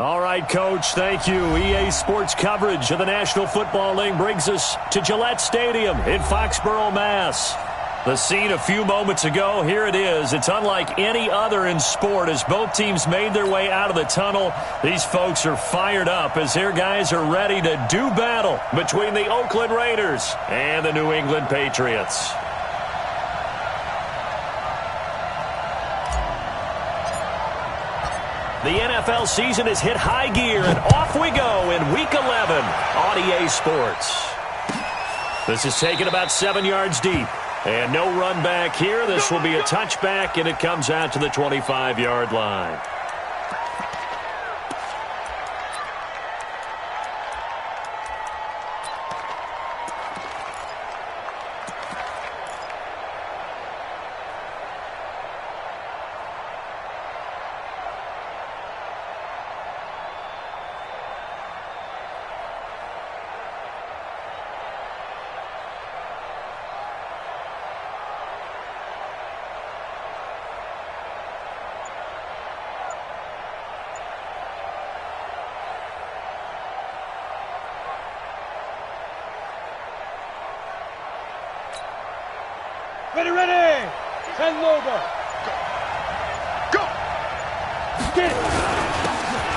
All right, Coach, thank you. EA Sports coverage of the National Football League brings us to Gillette Stadium in Foxborough, Mass. The scene a few moments ago, here it is. It's unlike any other in sport as both teams made their way out of the tunnel. These folks are fired up as their guys are ready to do battle between the Oakland Raiders and the New England Patriots. The NFL season has hit high gear, and off we go in Week 11 on EA Sports. This is taken about 7 yards deep. And no run back here. This will be a touchback, and it comes out to the 25-yard line. Ready! Send over. Go! Get it!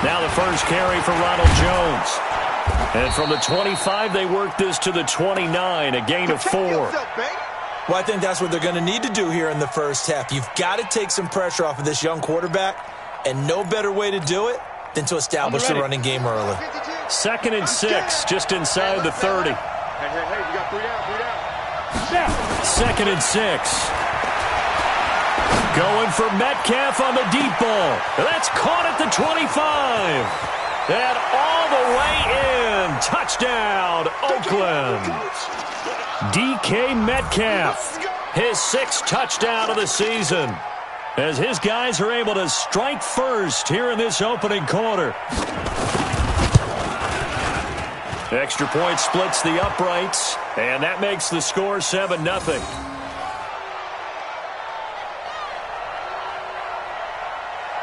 Now the first carry for Ronald Jones. And from the 25, they work this to the 29, a gain of 4. Well, I think that's what they're going to need to do here in the first half. You've got to take some pressure off of this young quarterback, and no better way to do it than to establish the running game early. 2nd and 6, just inside the 30. Hey, you got 3 down. 2nd and 6. Going for Metcalf on the deep ball. That's caught at the 25. And all the way in. Touchdown, Oakland. DK Metcalf, his 6th touchdown of the season, as his guys are able to strike first here in this opening quarter. Extra point splits the uprights, and that makes the score 7-0.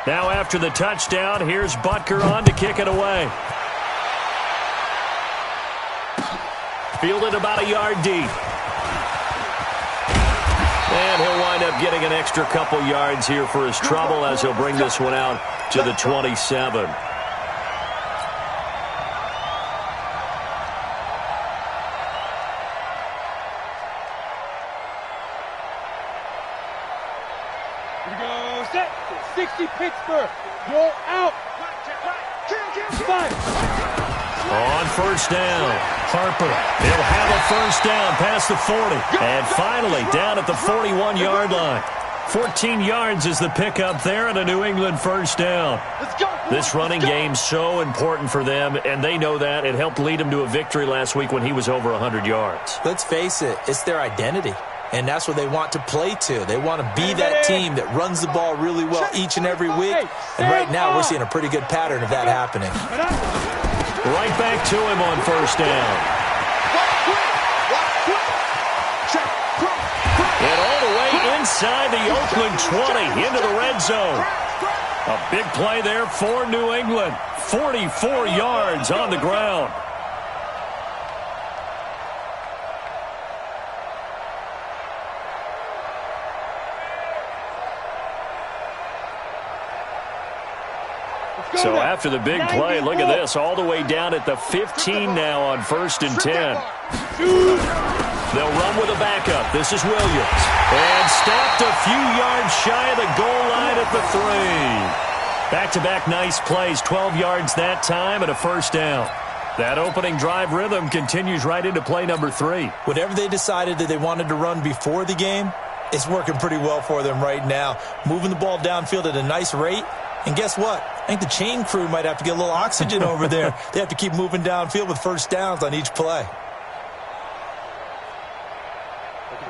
Now after the touchdown, here's Butker on to kick it away. Fielded about a yard deep. And he'll wind up getting an extra couple yards here for his trouble as he'll bring this one out to the 27. Here we go. Set. 60 Pittsburgh. Roll out. 5. On first down, Harper. He'll have a first down past the 40. And finally down at the 41-yard line. 14 yards is the pickup there and a New England first down. This running game's so important for them, and they know that. It helped lead them to a victory last week when he was over 100 yards. Let's face it, it's their identity. And that's what they want to play to. They want to be that team that runs the ball really well each and every week. And right now we're seeing a pretty good pattern of that happening. Right back to him on first down. And all the way inside the Oakland 20 into the red zone. A big play there for New England. 44 yards on the ground. So after the big play, look at this, all the way down at the 15 now on 1st and 10. They'll run with a backup. This is Williams. And stopped a few yards shy of the goal line at the 3. Back-to-back nice plays, 12 yards that time and a first down. That opening drive rhythm continues right into play number 3. Whatever they decided that they wanted to run before the game, it's working pretty well for them right now. Moving the ball downfield at a nice rate. And guess what? I think the chain crew might have to get a little oxygen over there. They have to keep moving downfield with first downs on each play.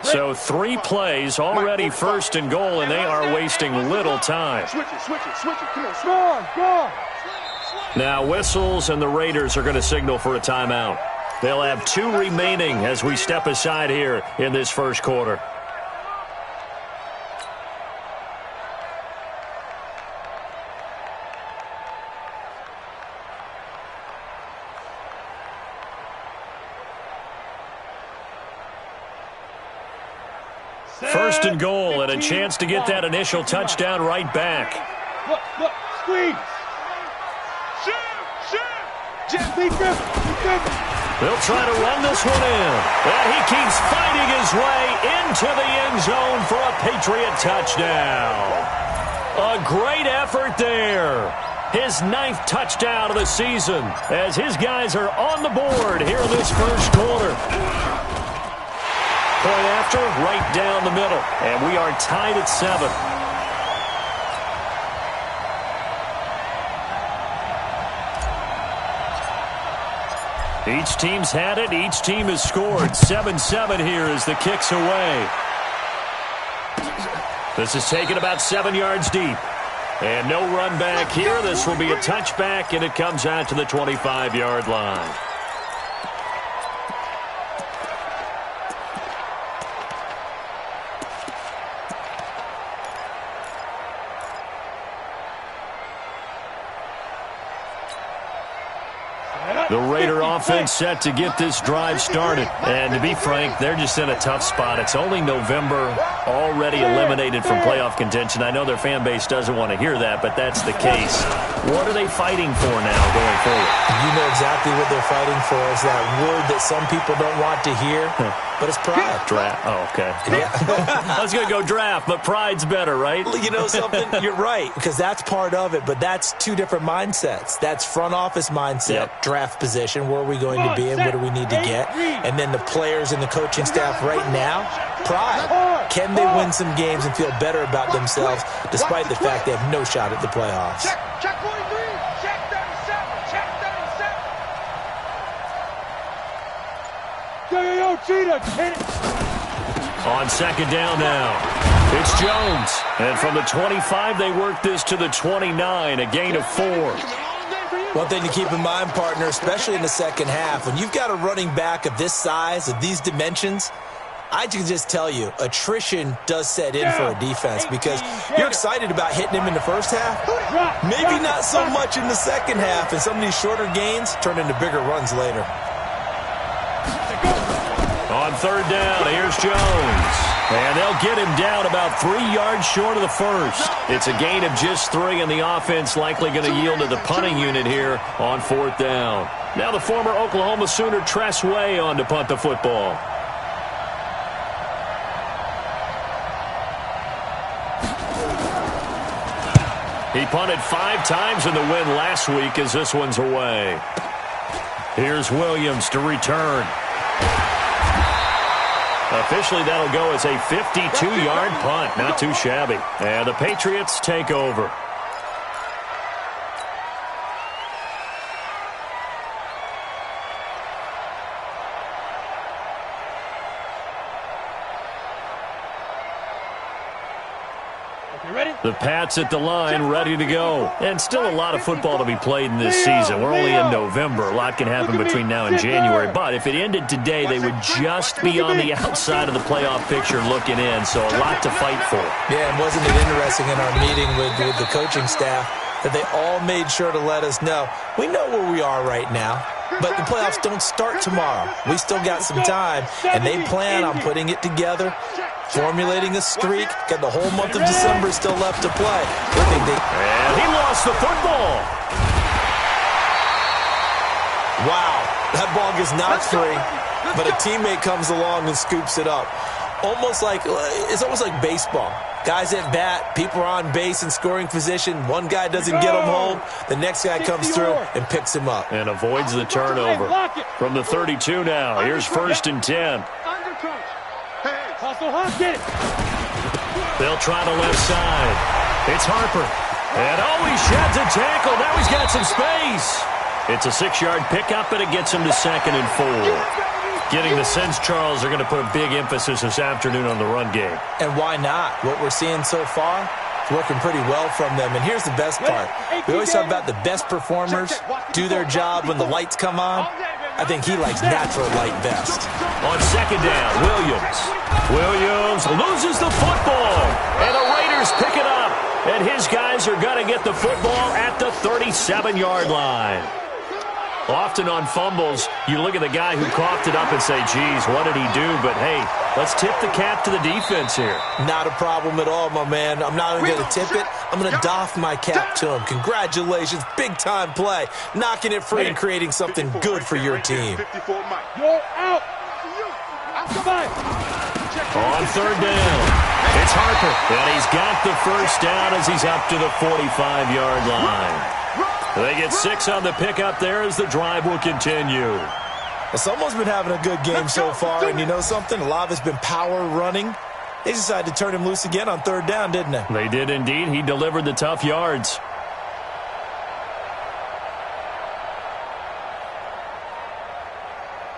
So 3 plays already 1st and goal, and they are wasting little time. Switch it. Come on. Go. Now whistles, and the Raiders are going to signal for a timeout. They'll have 2 remaining as we step aside here in this first quarter. First and goal, and a chance to get that initial touchdown right back. Look, squeeze. They'll try to run this one in. And he keeps fighting his way into the end zone for a Patriot touchdown. A great effort there. His 9th touchdown of the season as his guys are on the board here in this first quarter. Point after, right down the middle. And we are tied at 7. Each team's had it. Each team has scored. 7-7 here as the kick's away. This is taken about 7 yards deep. And no run back here. This will be a touchback, and it comes out to the 25-yard line. The Raider offense set to get this drive started. And to be frank, they're just in a tough spot. It's only November, already eliminated from playoff contention. I know their fan base doesn't want to hear that, but that's the case. What are they fighting for now going forward? You know exactly what they're fighting for. Is that word that some people don't want to hear, but it's pride. Draft. Oh, okay. Yeah. I was going to go draft, but pride's better, right? You know something? You're right, because that's part of it, but that's two different mindsets. That's front office mindset, draft position, where are we going to be and what do we need to get? And then the players and the coaching staff right now, pride. Can they win some games and feel better about themselves despite the fact they have no shot at the playoffs? Check 43. Check 37. Check 37. Yo, Cheetah, hit it. On second down now, it's Jones. And from the 25, they work this to the 29, a gain of 4. One thing to keep in mind, partner, especially in the second half, when you've got a running back of this size, of these dimensions, I can just tell you, attrition does set in for a defense because you're excited about hitting him in the first half. Maybe not so much in the second half, and some of these shorter gains turn into bigger runs later. On third down, here's Jones. And they'll get him down about 3 yards short of the first. It's a gain of just 3, and the offense likely going to yield to the punting unit here on fourth down. Now the former Oklahoma Sooner Tress Way on to punt the football. He punted 5 times in the win last week as this one's away. Here's Williams to return. Officially, that'll go as a 52-yard punt. Not too shabby. And the Patriots take over. The Pats at the line, ready to go. And still a lot of football to be played in this season. We're only in November. A lot can happen between now and January. But if it ended today, they would just be on the outside of the playoff picture looking in. So a lot to fight for. Yeah, and wasn't it interesting in our meeting with the coaching staff that they all made sure to let us know, we know where we are right now, but the playoffs don't start tomorrow. We still got some time, and they plan on putting it together, formulating a streak, got the whole month of December still left to play. And he lost the football. Wow, that ball gets knocked free, but a teammate comes along and scoops it up. It's almost like baseball. Guys at bat, people are on base in scoring position. One guy doesn't get him home. The next guy comes through and picks him up. And avoids the turnover. From the 32 now, here's first and 10. They'll try the left side. It's Harper. And he sheds a tackle. Now he's got some space. It's a 6-yard pickup, and it gets him to second and 4. Getting the sense, Charles, they're going to put a big emphasis this afternoon on the run game. And why not? What we're seeing so far is working pretty well from them. And here's the best part. We always talk about the best performers do their job when the lights come on. I think he likes natural light best. On second down, Williams loses the football. And the Raiders pick it up. And his guys are going to get the football at the 37-yard line. Often on fumbles, you look at the guy who coughed it up and say, geez, what did he do? But, hey, let's tip the cap to the defense here. Not a problem at all, my man. I'm not even going to tip it. I'm going to doff my cap to him. Congratulations. Big-time play. Knocking it free and creating something good for your team. You're out. On third down, it's Harper. And he's got the first down as he's up to the 45-yard line. They get 6 on the pickup there as the drive will continue. Well, someone's been having a good game so far, and you know something? A lot of it's been power running. They decided to turn him loose again on third down, didn't they? They did indeed. He delivered the tough yards.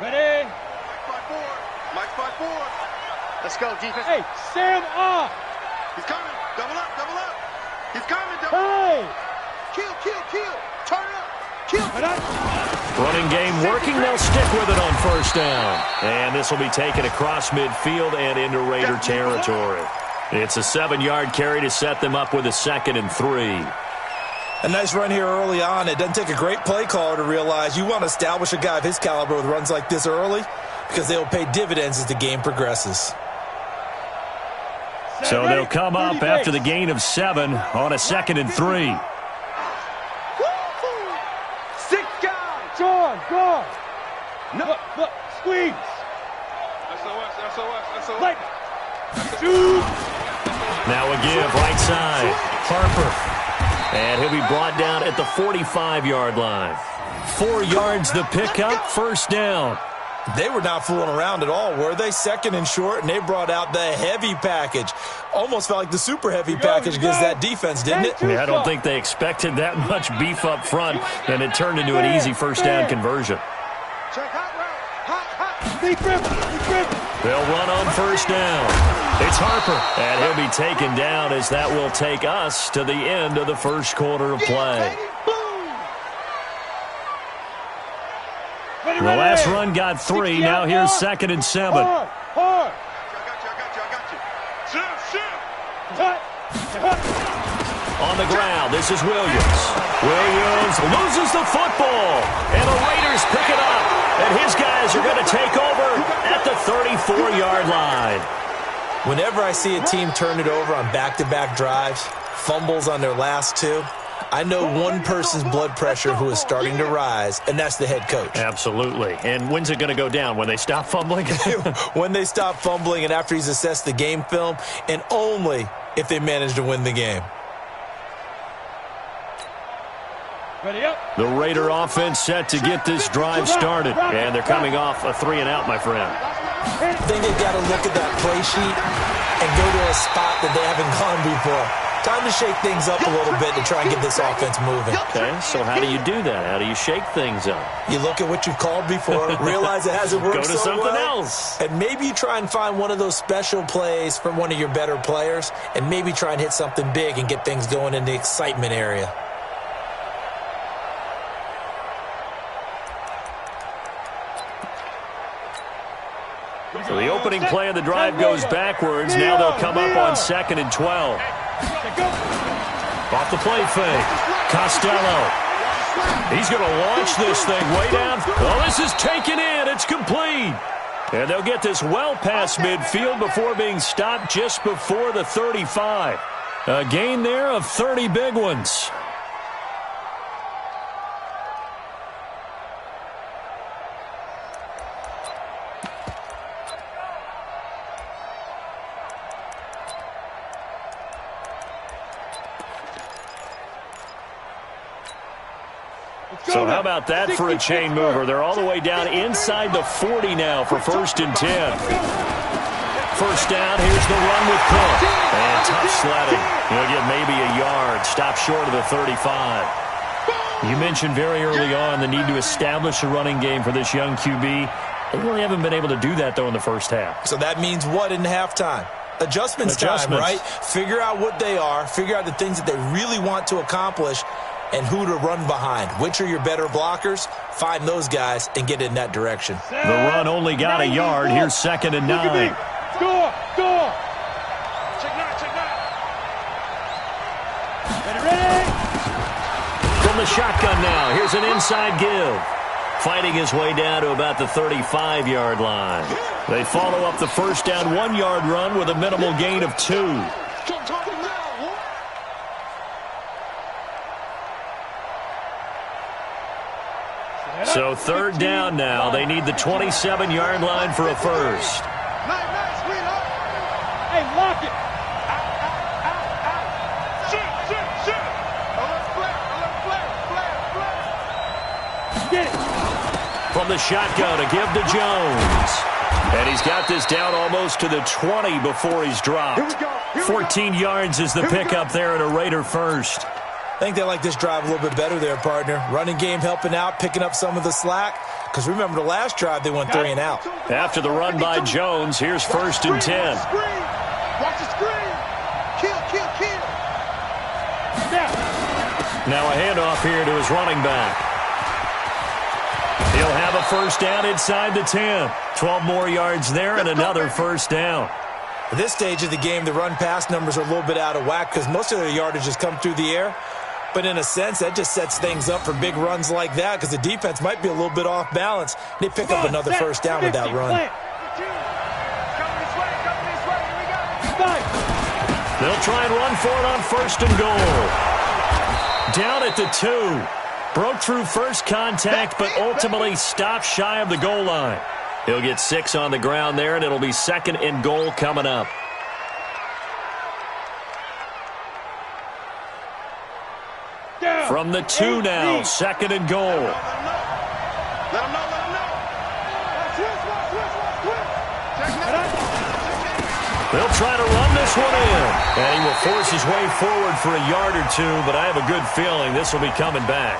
Ready? Mike's 5-4. Let's go, defense. Hey, Sam off. He's coming. Double up, double up. He's coming. Double Hey. Kill. Turn up. Kill. Running game working. They'll stick with it on first down. And this will be taken across midfield and into Raider territory. It's a 7-yard carry to set them up with a 2nd and 3. A nice run here early on. It doesn't take a great play caller to realize you want to establish a guy of his caliber with runs like this early because they will pay dividends as the game progresses. So they'll come up after the gain of 7 on a 2nd and 3. 6 guys. Gone. No. Look. Squeeze. SOS. Like. Shoot. Now a give, right side. Harper. And he'll be brought down at the 45-yard line. 4 yards the pickup, first down. They were not fooling around at all, were they? 2nd and short, and they brought out the heavy package. Almost felt like the super heavy package against that defense, didn't it? Yeah, I don't think they expected that much beef up front, and it turned into an easy first down conversion. Check hot route. Deep rip. They'll run on first down. It's Harper, and he'll be taken down as that will take us to the end of the first quarter of play. Ready. The last run got 3. Now here's 2nd and 7. Hard. I got you. Hut. On the ground, this is Williams. Williams loses the football, and the Raiders pick it up. And his guys are going to take over at the 34-yard line. Whenever I see a team turn it over on back-to-back drives, fumbles on their last 2, I know one person's blood pressure who is starting to rise, and that's the head coach. Absolutely. And when's it going to go down? When they stop fumbling? When they stop fumbling and after he's assessed the game film, and only if they manage to win the game. Ready up. The Raider offense set to get this drive started. And they're coming off a 3-and-out, my friend. I think they've got to look at that play sheet and go to a spot that they haven't gone before. Time to shake things up a little bit to try and get this offense moving. Okay, so how do you do that? How do you shake things up? You look at what you've called before, realize it hasn't worked Go to so something well, else. and maybe you try and find one of those special plays from one of your better players, and maybe try and hit something big and get things going in the excitement area. So the opening play of the drive goes backwards. Now they'll come up on 2nd and 12. Off the play fake. Costello. He's going to launch this thing way down. Well, this is taken in. It's complete. And they'll get this well past midfield before being stopped just before the 35. A gain there of 30 big ones. So how about that for a chain mover? They're all the way down inside the 40 now for 1st and 10. First down, here's the run with Cook. And tough sledding. He'll get maybe a yard. Stop short of the 35. You mentioned very early on the need to establish a running game for this young QB. They really haven't been able to do that, though, in the first half. So that means what in halftime? Adjustments time, right? Figure out what they are. Figure out the things that they really want to accomplish and who to run behind. Which are your better blockers? Find those guys and get in that direction. The run only got a yard. Here's 2nd and 9. Score. Check 9. Ready. From the shotgun now. Here's an inside give. fighting his way down to about the 35-yard line. They follow up the first down 1-yard run with a minimal gain of 2. So third down now. They need the 27-yard line for a first. Hey, lock it. Get it. From the shotgun, a give to Jones. And he's got this down almost to the 20 before he's dropped. 14 yards is the pickup there and a Raider first. I think they like this drive a little bit better there, partner. Running game helping out, picking up some of the slack. Because remember the last drive, they went 3 and out. After the run by Jones, here's first and 10. Watch the screen. Kill. Now a handoff here to his running back. He'll have a first down inside the 10. 12 more yards there and another first down. At this stage of the game, the run-pass numbers are a little bit out of whack because most of their yardage has come through the air. But in a sense, that just sets things up for big runs like that because the defense might be a little bit off balance. They pick up another first down with that run. They'll try and run for it on first and goal. Down at the 2. Broke through first contact, but ultimately stopped shy of the goal line. He'll get 6 on the ground there, and it'll be second and goal coming up. From the 2 now, second and goal. Let him know. They'll try to run this one in. And he will force his way forward for a yard or 2, but I have a good feeling this will be coming back.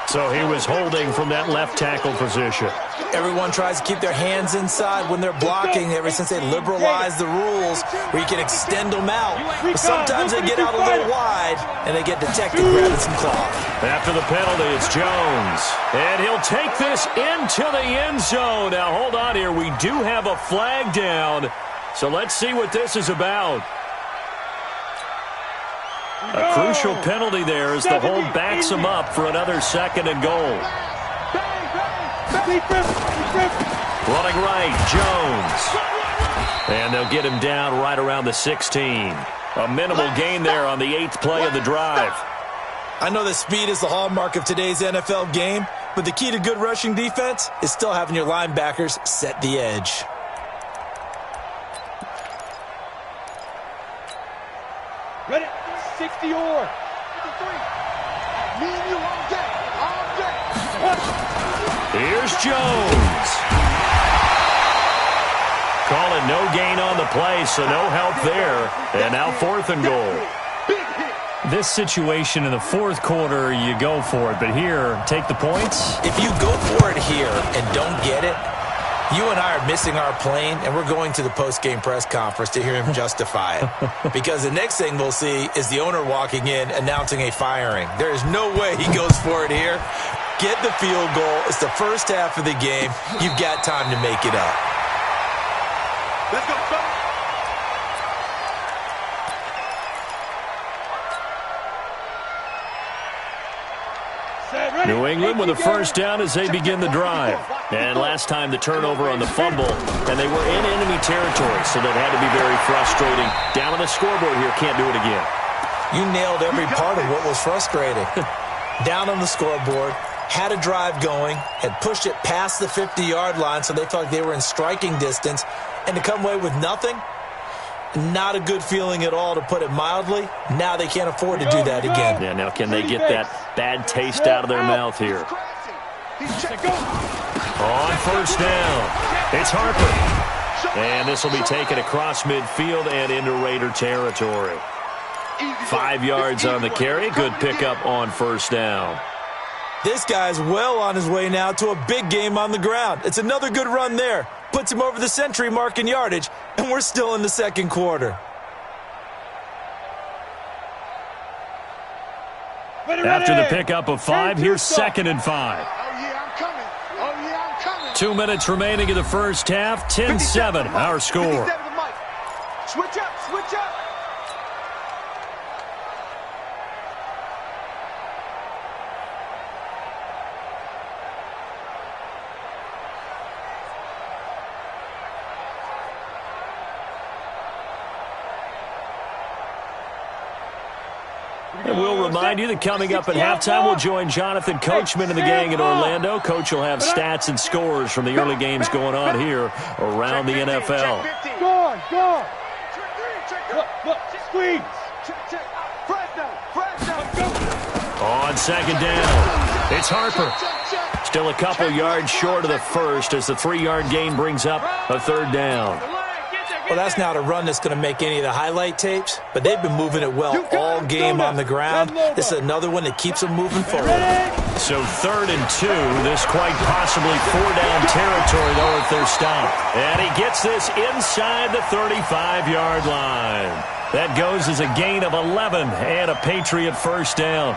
So he was holding from that left tackle position. Everyone tries to keep their hands inside when they're blocking ever since they liberalized the rules where you can extend them out. But sometimes they get out a little wide and they get detected grabbing some cloth. After the penalty, it's Jones. And he'll take this into the end zone. Now, hold on here. We do have a flag down. So let's see what this is about. A crucial penalty there as the hold backs him up for another second and goal. Running right, Jones. And they'll get him down right around the 16. A minimal gain there on the 8th play of the drive. I know that speed is the hallmark of today's NFL game, but the key to good rushing defense is still having your linebackers set the edge. Ready? 60 or. 53. Me and you all day. Here's Jones. Call it no gain on the play, so no help there. And now 4th and goal. This situation in the 4th quarter, you go for it. But here, take the points. If you go for it here and don't get it, you and I are missing our plane, and we're going to the post-game press conference to hear him justify it. Because the next thing we'll see is the owner walking in announcing a firing. There is no way he goes for it here. Get the field goal. It's the first half of the game. You've got time to make it up. Let's go, fellas. New England with a first down as they begin the drive. And last time the turnover on the fumble, and they were in enemy territory, so that had to be very frustrating. Down on the scoreboard here, can't do it again. You nailed every part of what was frustrating. Down on the scoreboard, had a drive going, had pushed it past the 50-yard line, so they felt like they were in striking distance, and to come away with nothing, not a good feeling at all, to put it mildly. Now they can't afford to do that again. Yeah, now can they get that bad taste out of their mouth here? On first down, it's Harper. And this will be taken across midfield and into Raider territory. 5 yards on the carry. Good pickup on first down. This guy's well on his way now to a big game on the ground. It's another good run there. Puts him over the century mark in yardage, and we're still in the second quarter. After the pickup of 5, here's 2nd and 5. Oh, yeah, I'm coming. Oh, yeah, I'm coming. 2 minutes remaining in the first half. 10-7, our score. Switch up, switch up. And we'll remind you that coming up at halftime, we'll join Jonathan Coachman and the gang in Orlando. Coach will have stats and scores from the early games going on here around the NFL. Go. Look, squeeze. On second down, it's Harper. Still a couple yards short of the first as the 3-yard gain brings up a third down. Well, that's not a run that's going to make any of the highlight tapes, but they've been moving it well all game on the ground. This is another one that keeps them moving forward. So 3rd and 2, this quite possibly 4-down territory, though, if they're stopped. And he gets this inside the 35-yard line. That goes as a gain of 11 and a Patriot first down.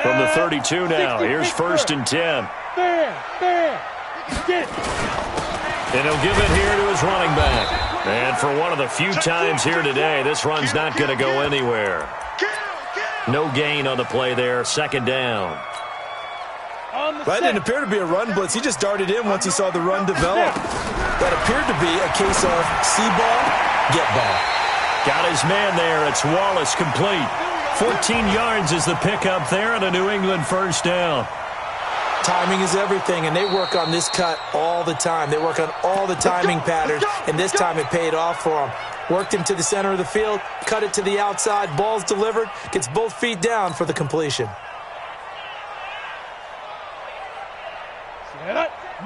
From the 32 now, here's 1st and 10. Fair. Get it. And he'll give it here to his running back. And for one of the few times here today, this run's not going to go anywhere. No gain on the play there, 2nd down. That didn't appear to be a run blitz. He just darted in once he saw the run develop. That appeared to be a case of see ball, get ball. Got his man there. It's Wallace complete. 14 yards is the pickup there and a New England first down. Timing is everything, and they work on this cut all the time. They work on all the timing patterns, and this time it paid off for them. Worked him to the center of the field, cut it to the outside, ball's delivered, gets both feet down for the completion.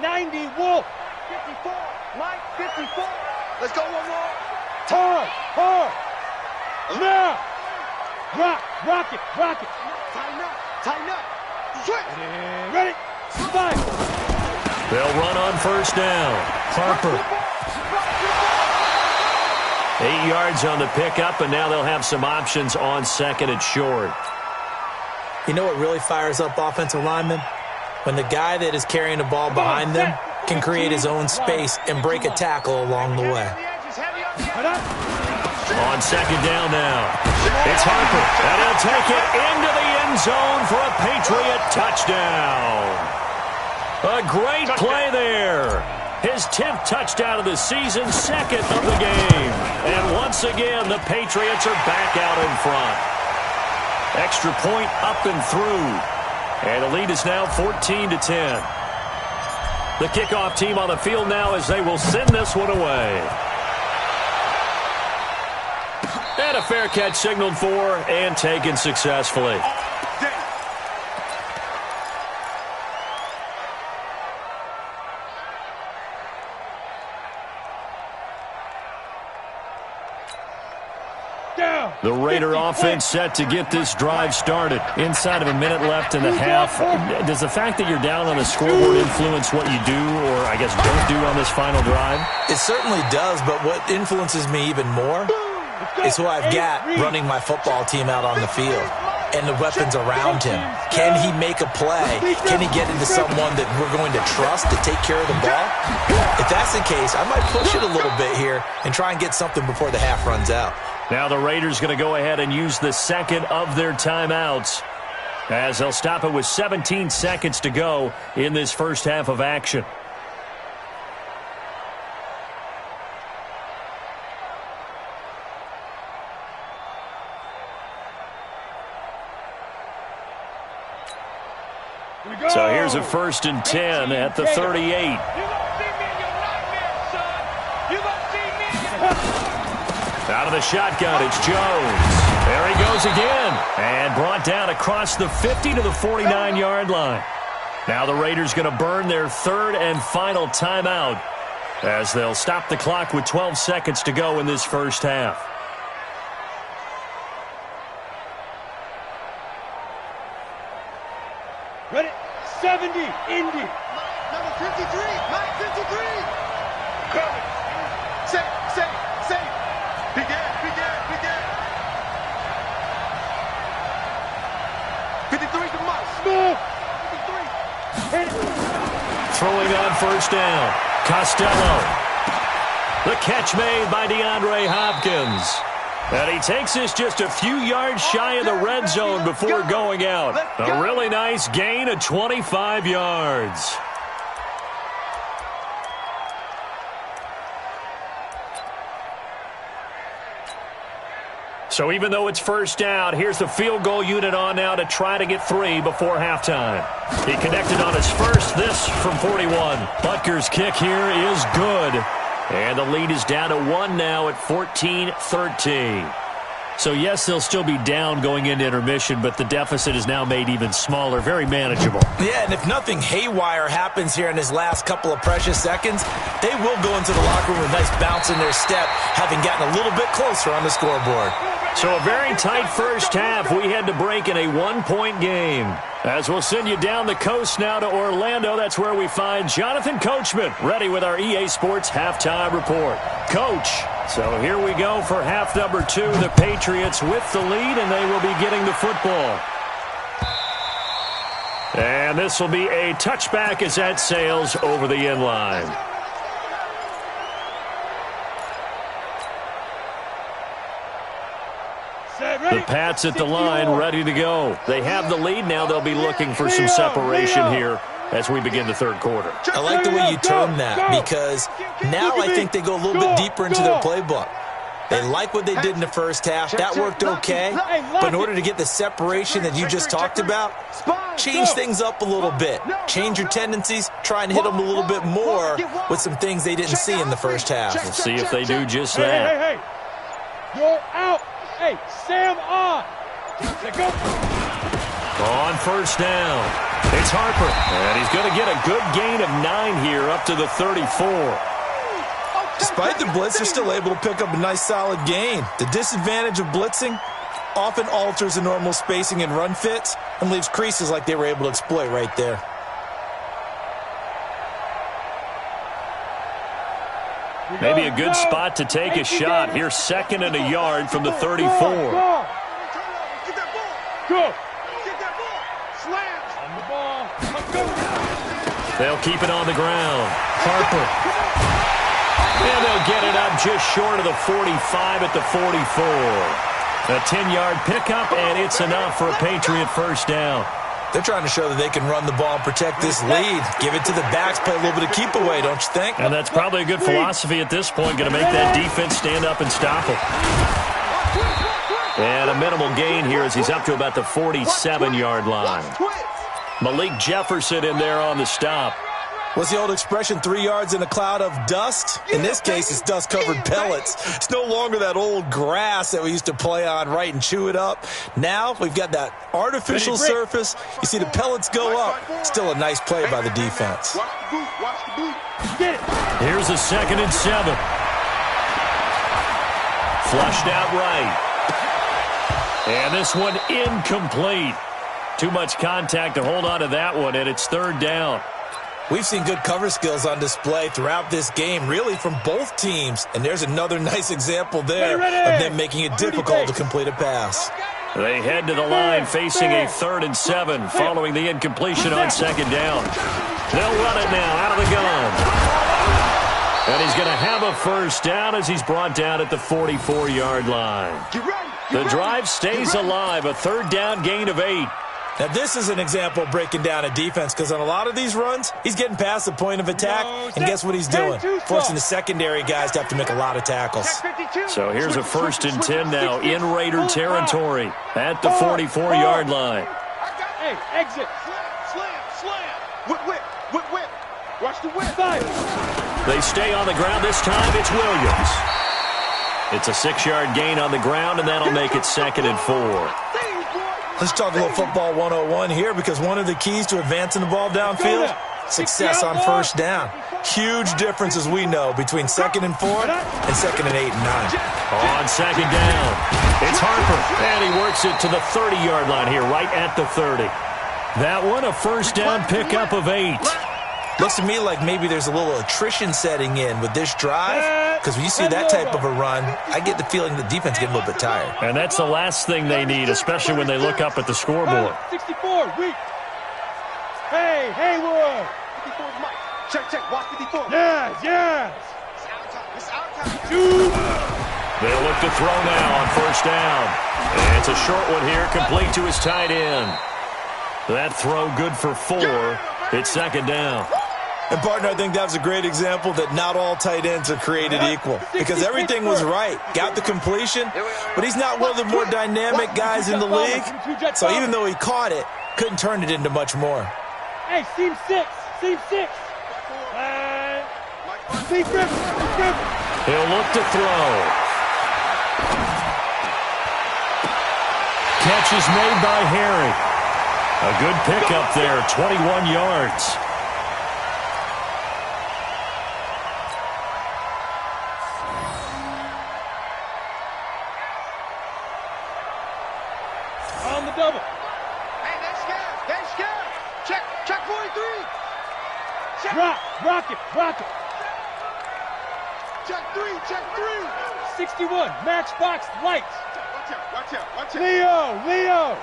90, Wolf. 54, Mike, 54. Let's go one more. Hard. Now. Rock it. Tighten up. Switch. Ready. Fight. They'll run on first down. Harper. 8 yards on the pickup, and now they'll have some options on 2nd and short. You know what really fires up offensive linemen? When the guy that is carrying the ball behind them can create his own space and break a tackle along the way. On 2nd down now, it's Harper, and he'll take it into the end zone for a Patriot touchdown. A great play there. His 10th touchdown of the season, 2nd of the game. And once again, the Patriots are back out in front. Extra point up and through. And the lead is now 14-10. The kickoff team on the field now as they will send this one away. And a fair catch signaled for and taken successfully. The Raider offense set to get this drive started. Inside of a minute left in the half. Does the fact that you're down on the scoreboard influence what you do or, I guess, don't do on this final drive? It certainly does, but what influences me even more is who I've got running my football team out on the field and the weapons around him. Can he make a play? Can he get into someone that we're going to trust to take care of the ball? If that's the case, I might push it a little bit here and try and get something before the half runs out. Now the Raiders going to go ahead and use the 2nd of their timeouts as they'll stop it with 17 seconds to go in this first half of action. So here's a 1st and 10 at the 38. Out of the shotgun, it's Jones. There he goes again. And brought down across the 50 to the 49-yard line. Now the Raiders going to burn their 3rd and final timeout as they'll stop the clock with 12 seconds to go in this first half. Ready? 70, Indy. Number 53, Mike, 53. Coming. Safe. Begin. 53 to Mike. Smooth. 53. Throwing on first down, Costello. The catch made by DeAndre Hopkins. And he takes this just a few yards shy of the red zone before going out. A really nice gain of 25 yards. So even though it's first down, here's the field goal unit on now to try to get 3 before halftime. He connected on his first, this from 41. Butker's kick here is good. And the lead is down to 1 now at 14-13. So, yes, they'll still be down going into intermission, but the deficit is now made even smaller, very manageable. Yeah, and if nothing haywire happens here in his last couple of precious seconds, they will go into the locker room with a nice bounce in their step, having gotten a little bit closer on the scoreboard. So a very tight first half. We had to break in a 1-point game. As we'll send you down the coast now to Orlando, that's where we find Jonathan Coachman, ready with our EA Sports Halftime Report. Coach, so here we go for half number 2. The Patriots with the lead, and they will be getting the football. And this will be a touchback as that sails over the end line. The Pats at the line, ready to go. They have the lead now. They'll be looking for some separation here as we begin the third quarter. I like the way you term that, because now I think they go a little bit deeper into their playbook. They like what they did in the first half. That worked okay. But in order to get the separation that you just talked about, change things up a little bit. Change your tendencies. Try and hit them a little bit more with some things they didn't see in the first half. We'll see if they do just that. Hey. You're out. Hey, Sam on. Go. On first down, it's Harper. And he's going to get a good gain of 9 here up to the 34. Despite the blitz, they're still able to pick up a nice solid gain. The disadvantage of blitzing often alters the normal spacing and run fits and leaves creases like they were able to exploit right there. Maybe a good spot to take a shot. Here's 2nd and a yard from the 34. Go. They'll keep it on the ground. Harper. And they'll get it up just short of the 45 at the 44. A 10-yard pickup, and it's enough for a Patriot first down. They're trying to show that they can run the ball and protect this lead. Give it to the backs, play a little bit of keep away, don't you think? And that's probably a good philosophy at this point, going to make that defense stand up and stop it. And a minimal gain here as he's up to about the 47-yard line. Malik Jefferson in there on the stop. What's the old expression, 3 yards in a cloud of dust? In this case, it's dust-covered pellets. It's no longer that old grass that we used to play on, right, and chew it up. Now we've got that artificial surface. You see the pellets go up. Still a nice play by the defense. Here's a 2nd and 7. Flushed out right. And this one incomplete. Too much contact to hold on to that one, and it's 3rd down. We've seen good cover skills on display throughout this game, really from both teams. And there's another nice example there of them making it difficult to complete a pass. They head to the line facing a 3rd and 7 following the incompletion on 2nd down. They'll run it now out of the gun. And he's going to have a first down as he's brought down at the 44-yard line. The drive stays alive, a 3rd down gain of 8. Now, this is an example of breaking down a defense, because on a lot of these runs, he's getting past the point of attack, and guess what he's doing? Forcing the secondary guys to have to make a lot of tackles. So here's a 1st and 10 now in Raider territory at the 44-yard line. Hey, exit. Slam. Whip. Watch the whip. They stay on the ground. This time it's Williams. It's a 6-yard gain on the ground, and that'll make it 2nd and 4. Let's talk a little football 101 here, because one of the keys to advancing the ball downfield, success on first down. Huge difference, as we know, between 2nd and 4 and 2nd and 8 and 9. On 2nd down, it's Harper, and he works it to the 30-yard line here, right at the 30. That one, a first down pickup of 8. Looks to me like maybe there's a little attrition setting in with this drive, because when you see that type of a run, I get the feeling the defense getting a little bit tired. And that's the last thing they need, especially when they look up at the scoreboard. 64, weak. Hey, Haywood. 54 is Mike. Check. Watch 54. Yes. It's our time. They'll look to throw now on first down. And it's a short one here, complete to his tight end. That throw good for 4. It's 2nd down. And, partner, I think that was a great example that not all tight ends are created equal because everything was right. Got the completion, but he's not one of the more dynamic guys in the league. So even though he caught it, couldn't turn it into much more. Hey, seam six. He'll look to throw. Catch is made by Harry. A good pickup there, 21 yards. On the double. Hey, they're scared. Check 43. Rock it. Check three. 61, matchbox lights. Watch out. Leo.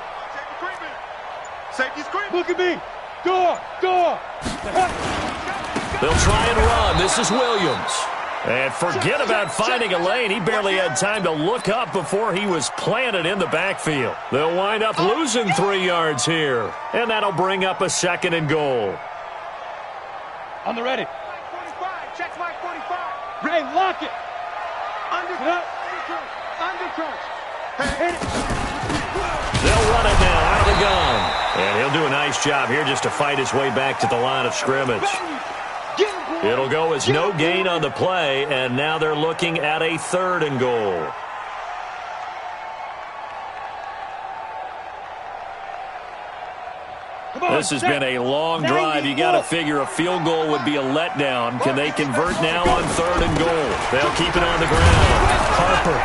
Safety's creeping. Look at me. Door. They'll try and run. This is Williams. And forget about finding a lane. He barely had time to look up before he was planted in the backfield. They'll wind up losing 3 yards here. And that'll bring up a 2nd and goal. On the ready. 45. Check Mike 45. Hey, lock it. Undercrunch. Hit it. They'll run it now out of the gun. And he'll do a nice job here just to fight his way back to the line of scrimmage. It'll go as no gain on the play, and now they're looking at a 3rd and goal. This has been a long drive. You got to figure a field goal would be a letdown. Can they convert now on 3rd and goal? They'll keep it on the ground. Harper.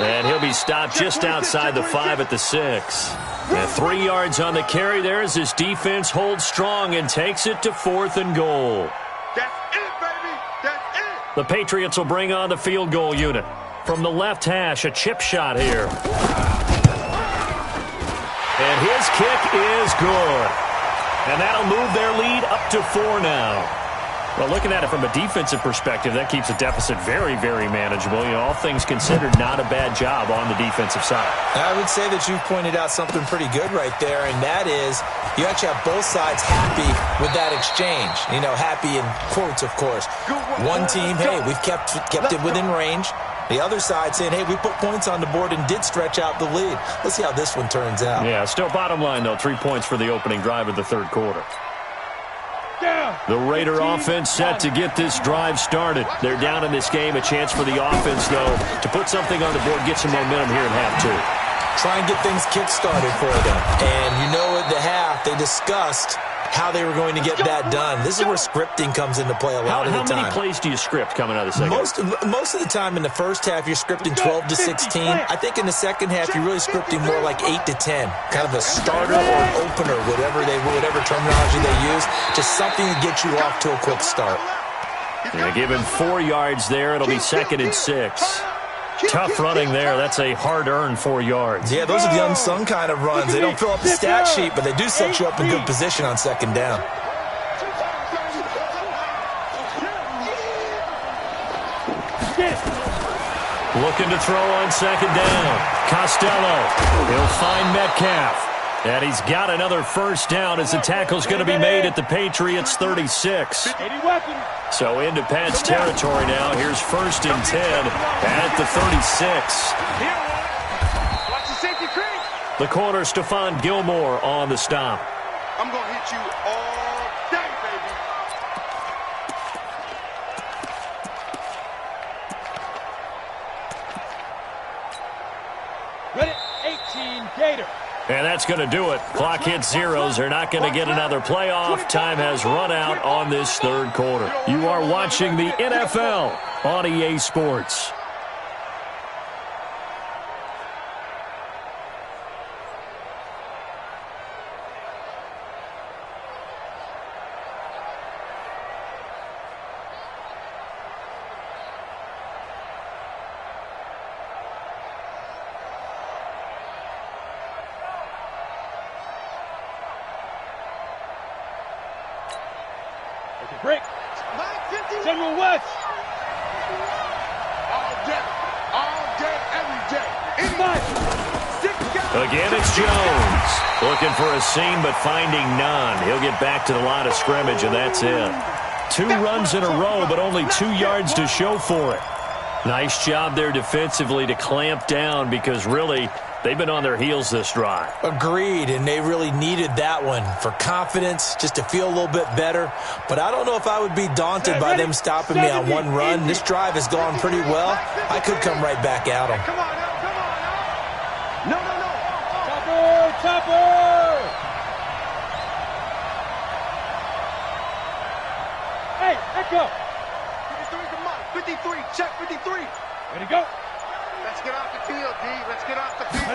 And he'll be stopped just outside the 5 at the 6. And 3 yards on the carry there as his defense holds strong and takes it to 4th and goal. That's it, baby. That's it. The Patriots will bring on the field goal unit. From the left hash, a chip shot here. And his kick is good. And that'll move their lead up to 4 now. Well, looking at it from a defensive perspective, that keeps the deficit very, very manageable. You know, all things considered, not a bad job on the defensive side. I would say that you've pointed out something pretty good right there, and that is you actually have both sides happy with that exchange. You know, happy in quotes, of course. One team, hey, we've kept it within range. The other side saying, hey, we put points on the board and did stretch out the lead. Let's see how this one turns out. Yeah, still bottom line, though, 3 points for the opening drive of the 3rd quarter. The Raider offense set to get this drive started. They're down in this game. A chance for the offense, though, to put something on the board, get some momentum here in half 2. Try and get things kick-started for them. And you know at the half, they discussed how they were going to get that done. This is where scripting comes into play a lot of the time. How many plays do you script coming out of the second? Most of the time in the first half, you're scripting 12 to 16. I think in the second half, you're really scripting more like 8 to 10. Kind of a starter or opener, whatever terminology they use. Just something to get you off to a quick start. Yeah, give him 4 yards there. It'll be 2nd and 6. Tough running there. That's a hard-earned 4 yards. Yeah, those are the unsung kind of runs. They don't fill up the stat sheet, but they do set you up in good position on 2nd down. Looking to throw on 2nd down. Costello. He'll find Metcalf. And he's got another first down as the tackle's going to be made at the Patriots' 36. So into Pat's territory now. Here's 1st and 10 at the 36. Watch the safety creep. The corner, Stephon Gilmore, on the stop. I'm going to hit you all day, baby. Ready, 18, Gator. And that's going to do it. Clock hits zeros. They're not going to get another playoff. Time has run out on this 3rd quarter. You are watching the NFL on EA Sports. Break. General West. All day, every day. A Again, it's Jones. Looking for a seam, but finding none. He'll get back to the line of scrimmage, and that's it. 2 runs in a row, but only 2 yards to show for it. Nice job there defensively to clamp down because really they've been on their heels this drive. Agreed, and they really needed that one for confidence, just to feel a little bit better. But I don't know if I would be daunted by them stopping me on 1 run. This drive has gone pretty well. I could come right back at them. Come on now, come on now. No. Chopper! Hey, echo! 53 to Mike. 53, check 53. Ready to go. Let's get off the field, D. Let's get off the field.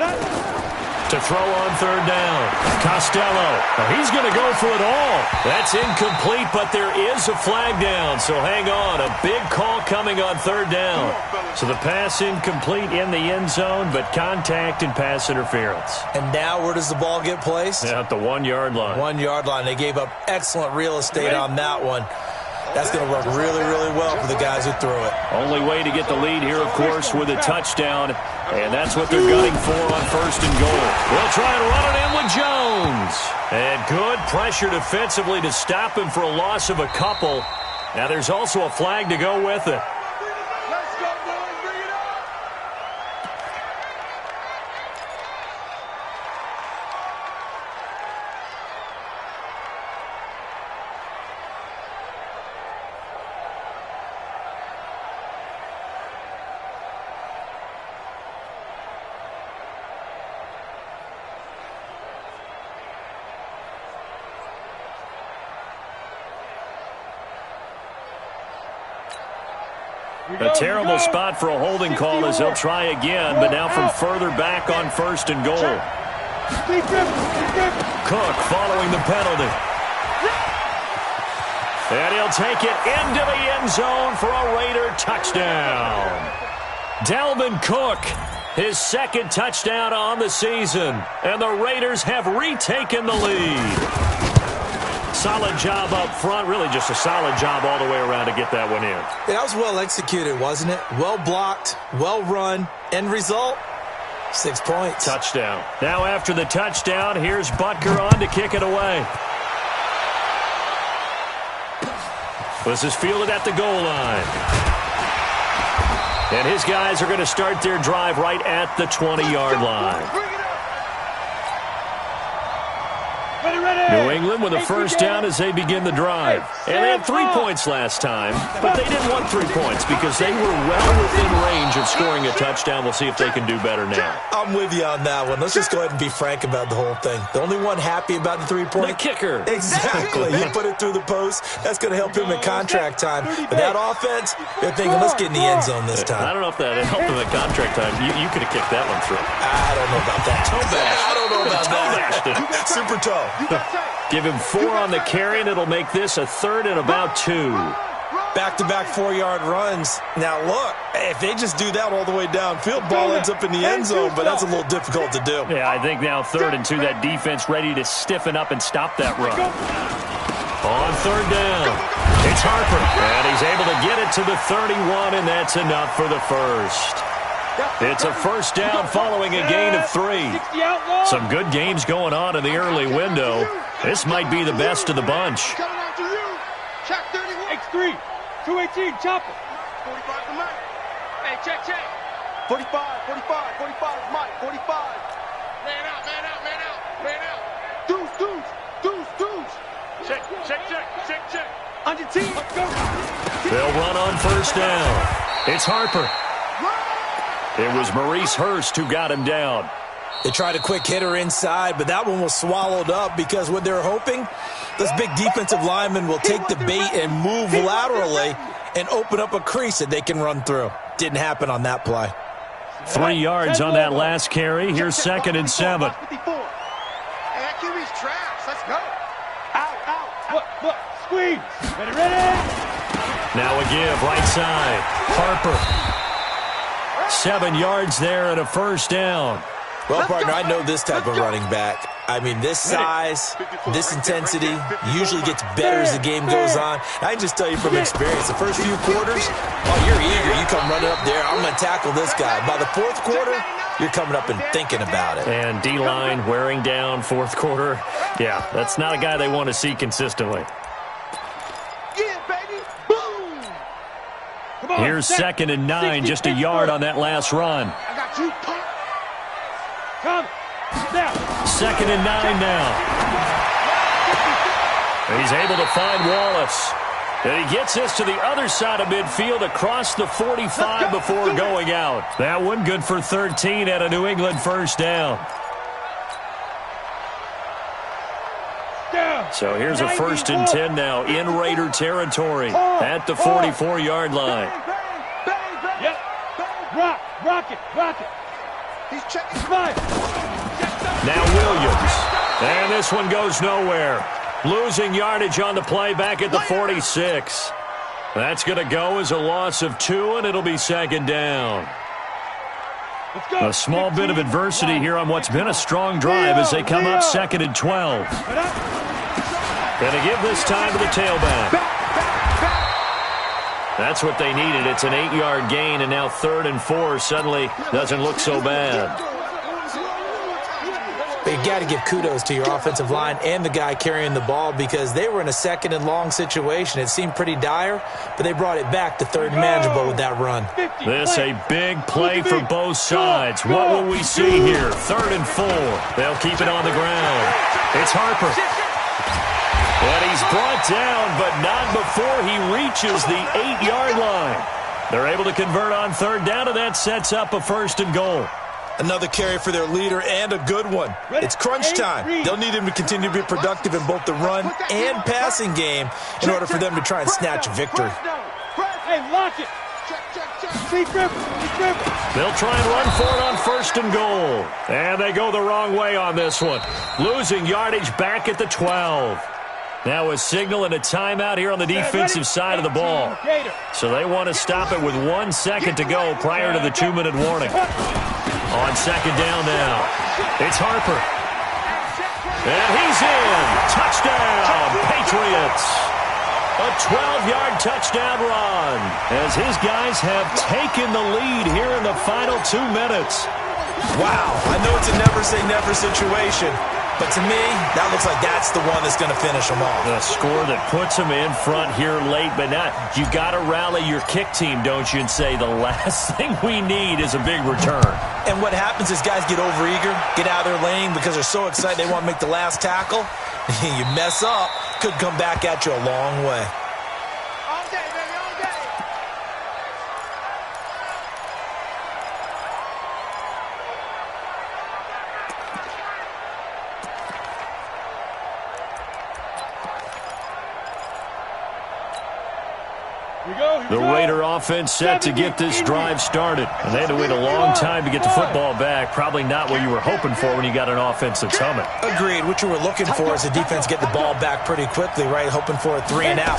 To throw on 3rd down. Costello. Now he's going to go for it all. That's incomplete, but there is a flag down. So hang on. A big call coming on 3rd down. So the pass incomplete in the end zone, but contact and pass interference. And now where does the ball get placed? At the 1-yard line. 1-yard line. They gave up excellent real estate on that one. That's going to work really, really well for the guys who threw it. Only way to get the lead here, of course, with a touchdown. And that's what they're gunning for on 1st and goal. They'll try and run it in with Jones. And good pressure defensively to stop him for a loss of a couple. Now there's also a flag to go with it. Let's go, boys. Bring it up. A terrible spot for a holding call as they'll try again, but now from further back on 1st and goal. Cook following the penalty. And he'll take it into the end zone for a Raider touchdown. Dalvin Cook, his 2nd touchdown on the season, and the Raiders have retaken the lead. Solid job up front, really just a solid job all the way around to get that one in. Yeah, that was well executed, wasn't it? Well blocked, well run. End result, 6 points. Touchdown. Now after the touchdown, here's Butker on to kick it away. This is fielded at the goal line. And his guys are going to start their drive right at the 20-yard line. New England with a 1st down as they begin the drive. And they had 3 points last time, but they didn't want 3 points because they were well within range of scoring a touchdown. We'll see if they can do better now. I'm with you on that one. Let's just go ahead and be frank about the whole thing. The only one happy about the 3-point. The kicker. Exactly. He put it through the post. That's going to help him in contract time. But that offense, they're thinking, let's get in the end zone this time. I don't know if that helped him at contract time. You could have kicked that one through. I don't know about that. Toe bash. I don't know about that. Super toe. Give him 4 on the carry, and it'll make this a 3rd and about 2. Back-to-back 4-yard runs. Now, look, if they just do that all the way downfield, ball ends up in the end zone, but that's a little difficult to do. Yeah, I think now 3rd and 2, that defense ready to stiffen up and stop that run. On 3rd down, it's Harper, and he's able to get it to the 31, and that's enough for the 1st. It's a 1st down following a gain of 3. Some good games going on in the early window. This might be the best of the bunch. Coming after you. Check 31. X3, 218, chopper. 45 to Mike. Hey, check. 45, Mike, 45. Man out. Deuce. Check. On your team. Let's go. They'll run on 1st down. It's Harper. It was Maurice Hurst who got him down. They tried a quick hitter inside, but that one was swallowed up because what they're hoping, this big defensive lineman will take the bait and move laterally and open up a crease that they can run through. Didn't happen on that play. 3 yards on that last carry. Here's 2nd and 7. Hey, that QB's trash. Let's go. Out. Look, squeeze. Ready. Now a give, right side. Harper. 7 yards there and a 1st down. Well, partner, I know this type of running back. I mean, this size, this intensity usually gets better as the game goes on. I can just tell you from experience, the first few quarters, oh, you're eager. You come running up there, I'm going to tackle this guy. By the 4th quarter, you're coming up and thinking about it. And D-line wearing down fourth quarter. Yeah, that's not a guy they want to see consistently. Yeah, baby. Boom. Come on, Here's 2nd and 9, just a yard on that last run. I got you, punk. Come. Now. 2nd and 9 now. He's able to find Wallace. And he gets this to the other side of midfield across the 45 before going out. That one good for 13 at a New England first down. So here's a 1st and 10 now in Raider territory at the 44-yard line. Yep. Rock it. He's checking. Now Williams. And this one goes nowhere. Losing yardage on the play back at the 46. That's going to go as a loss of 2, and it'll be 2nd down. A small bit of adversity here on what's been a strong drive as they come up 2nd and 12. Going to give this time to the tailback. That's what they needed. It's an 8-yard gain, and now 3rd and 4 suddenly doesn't look so bad. But you got to give kudos to your offensive line and the guy carrying the ball because they were in a 2nd and long situation. It seemed pretty dire, but they brought it back to 3rd and manageable with that run. This a big play for both sides. What will we see here? 3rd and 4. They'll keep it on the ground. It's Harper. And he's brought down, but not before he reaches the 8-yard line. They're able to convert on 3rd down, and that sets up a 1st and goal. Another carry for their leader and a good one. It's crunch time. They'll need him to continue to be productive in both the run and passing game in order for them to try and snatch a victory. Hey, lock it. They'll try and run for it on 1st and goal. And they go the wrong way on this one. Losing yardage back at the 12. Now a signal and a timeout here on the defensive side of the ball. So they want to stop it with 1 second to go prior to the 2-minute warning. On 2nd down now, it's Harper. And he's in. Touchdown, Patriots. A 12-yard touchdown run as his guys have taken the lead here in the final 2 minutes. Wow, I know it's a never-say-never situation, but to me, that looks like that's the one that's going to finish them off. The score that puts them in front here late, but not. You got to rally your kick team, don't you, and say the last thing we need is a big return. And what happens is guys get overeager, get out of their lane because they're so excited they want to make the last tackle. You mess up, could come back at you a long way. All day, baby, all day. The Raider offense set to get this drive started. And they had to wait a long time to get the football back. Probably not what you were hoping for when you got an offense that's humming. Agreed. What you were looking for is the defense get the ball back pretty quickly, right? Hoping for a 3 and out.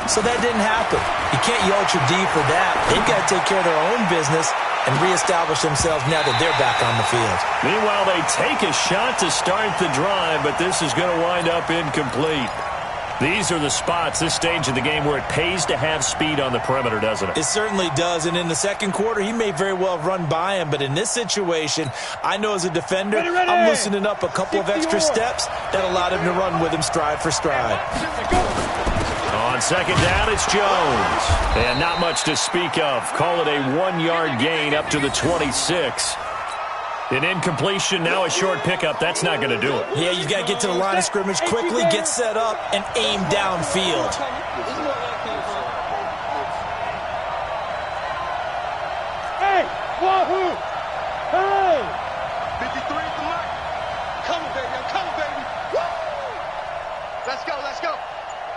So that didn't happen. You can't yell at your D for that. They've got to take care of their own business and reestablish themselves now that they're back on the field. Meanwhile, they take a shot to start the drive, but this is going to wind up incomplete. These are the spots, this stage of the game, where it pays to have speed on the perimeter, doesn't it? It certainly does, and in the second quarter, he may very well have run by him, but in this situation, I know as a defender, I'm loosening up a couple of extra steps that allowed him to run with him stride for stride. On 2nd down, it's Jones. And not much to speak of. Call it a 1-yard gain up to the 26. An incompletion, now a short pickup. That's not going to do it. Yeah, you got to get to the line of scrimmage quickly, get set up, and aim downfield. Hey, wahoo! Hey! 53 at the mark. Coming, baby, I'm coming, baby. Woo! Let's go, let's go.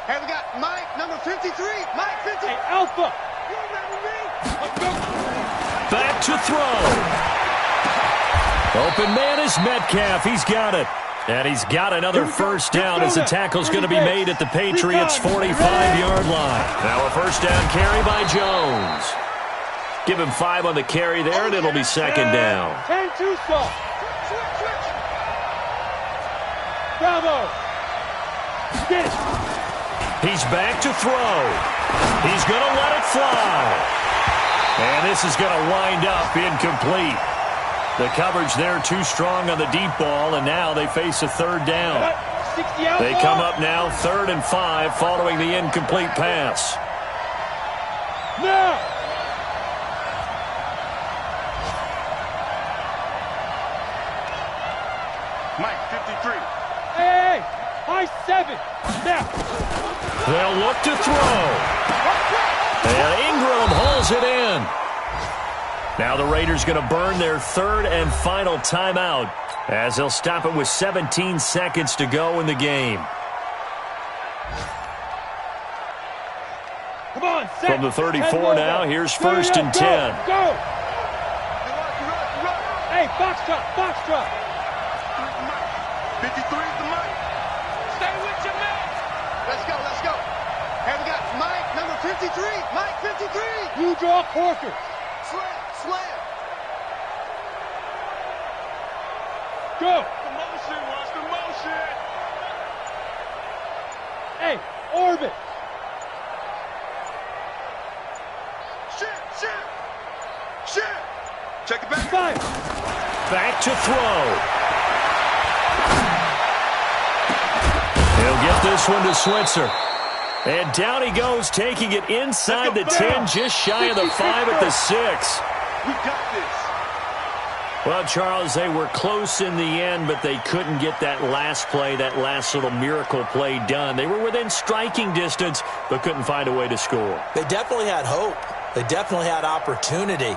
Hey, we got Mike, number 53. Mike, 50. Hey, Alpha! You remember me? Let's go! Back to throw. Open man is Metcalf. He's got it. And he's got another first down as the tackle's going to be made at the Patriots' 45-yard line. Now a first down carry by Jones. Give him 5 on the carry there, and it'll be 2nd down. 10-2 stop. Bravo. Get it. He's back to throw. He's going to let it fly. And this is going to wind up incomplete. The coverage there too strong on the deep ball, and now they face a third down. They come up now 3rd and 5 following the incomplete pass. Now! Mike, 53. Hey! High 7! Now! They'll look to throw. And Ingram hauls it in. Now the Raiders going to burn their 3rd and final timeout as they'll stop it with 17 seconds to go in the game. Come on, set. From the 34 now, here's 1st and 10. Go! Hey, Foxtrot, Foxtrot! 53 is the Mike. Stay with your man. Let's go, let's go. Hey, we got Mike, number 53. Mike, 53. You draw Corker. Slam, slam. Go! The motion, watch the motion. Hey, orbit. Shit. Check it back. Fire. Back to throw. He'll get this one to Switzer. And down he goes, taking it inside the 10, just shy of the 5 at the 6. We got this. Well, Charles, they were close in the end, but they couldn't get that last play, that last little miracle play done. They were within striking distance, but couldn't find a way to score. They definitely had hope. They definitely had opportunity.